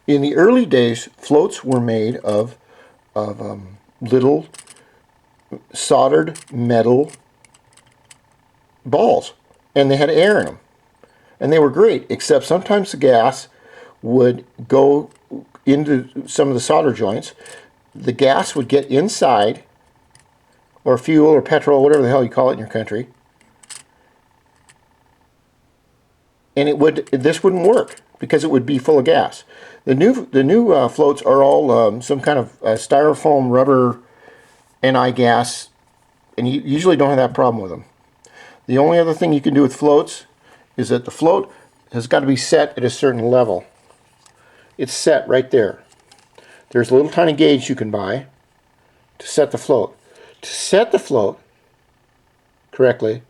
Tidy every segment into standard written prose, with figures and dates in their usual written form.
In the early days, floats were made of little soldered metal balls, and they had air in them, and they were great, except sometimes the gas would go into some of the solder joints. The gas would get inside, or fuel or petrol, whatever the hell you call it in your country, and this wouldn't work because it would be full of gas. The new floats are all some kind of styrofoam rubber NI gas, and you usually don't have that problem with them. The only other thing you can do with floats is that the float has got to be set at a certain level. It's set right there. There's a little tiny gauge you can buy to set the float. To set the float correctly,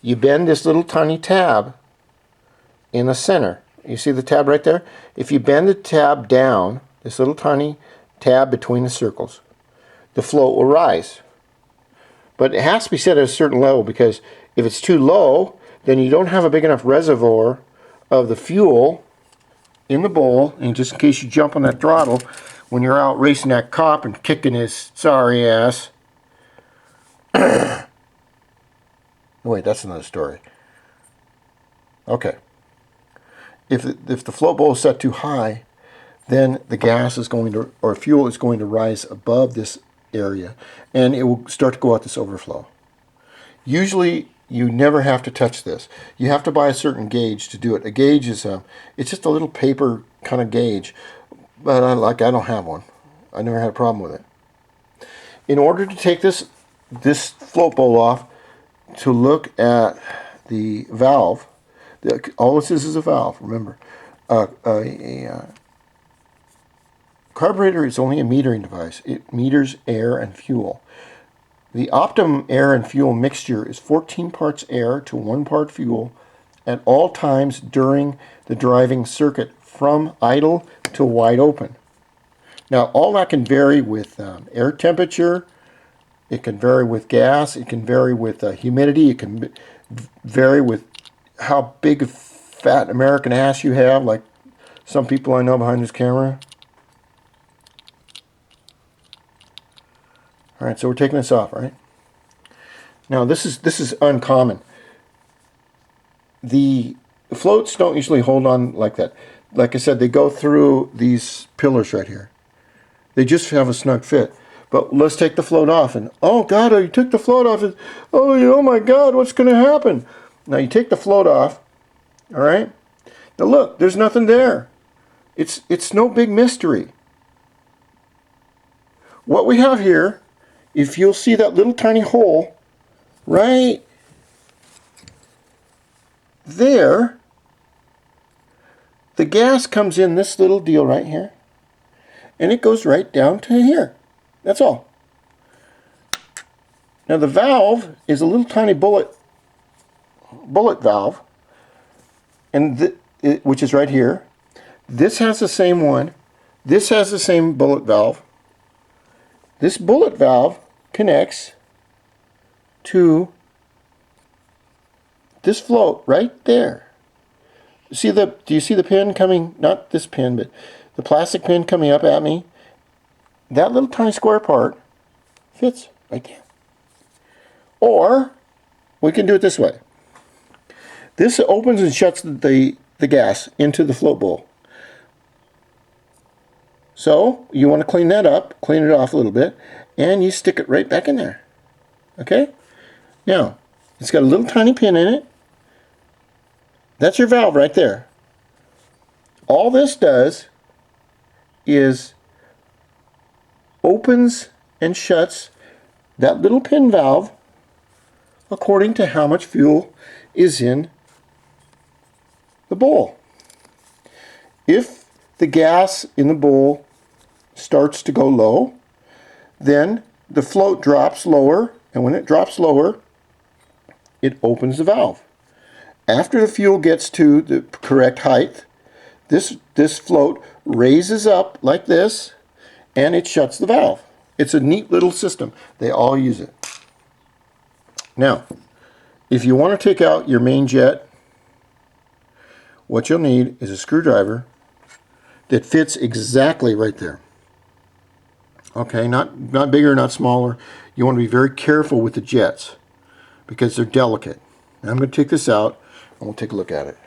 you bend this little tiny tab in the center. You see the tab right there? If you bend the tab down, this little tiny tab between the circles, the float will rise. But it has to be set at a certain level, because if it's too low, then you don't have a big enough reservoir of the fuel in the bowl, and just in case you jump on that throttle when you're out racing that cop and kicking his sorry ass. Wait, that's another story. Okay. If the float bowl is set too high, then the gas is going to, or fuel is going to rise above this area, and it will start to go out this overflow. Usually, you never have to touch this. You have to buy a certain gauge to do it. A gauge is it's just a little paper kind of gauge, but I don't have one. I never had a problem with it. In order to take this float bowl off, to look at the valve, all this is a valve. Remember, a carburetor is only a metering device. It meters air and fuel. The optimum air and fuel mixture is 14 parts air to 1 part fuel at all times during the driving circuit, from idle to wide open. Now, all that can vary with air temperature. It can vary with gas. It can vary with humidity. It can vary with how big a fat American ass you have, like some people I know behind this camera. All right, so we're taking this off, right? Now this is uncommon. The floats don't usually hold on like that. Like I said, they go through these pillars right here. They just have a snug fit. But let's take the float off, and oh God, you took the float off. Oh my God, what's going to happen? Now you take the float off, all right? Now look, there's nothing there. It's no big mystery. What we have here, if you'll see that little tiny hole right there, the gas comes in this little deal right here, and it goes right down to here. That's all. Now the valve is a little tiny bullet valve, and which is right here. This has the same one. This has the same bullet valve. This bullet valve connects to this float right there. Do you see the pin coming? Not this pin, but the plastic pin coming up at me. That little tiny square part fits right there. Or we can do it this way. This opens and shuts the gas into the float bowl. So you want to clean that up, clean it off a little bit, and you stick it right back in there. Okay? Now, it's got a little tiny pin in it. That's your valve right there. All this does is opens and shuts that little pin valve according to how much fuel is in the bowl. If the gas in the bowl starts to go low, then the float drops lower, and when it drops lower, it opens the valve. After the fuel gets to the correct height, this float raises up like this, and it shuts the valve. It's a neat little system. They all use it. Now, if you want to take out your main jet, what you'll need is a screwdriver that fits exactly right there. Okay, not bigger, not smaller. You want to be very careful with the jets because they're delicate. Now I'm going to take this out and we'll take a look at it.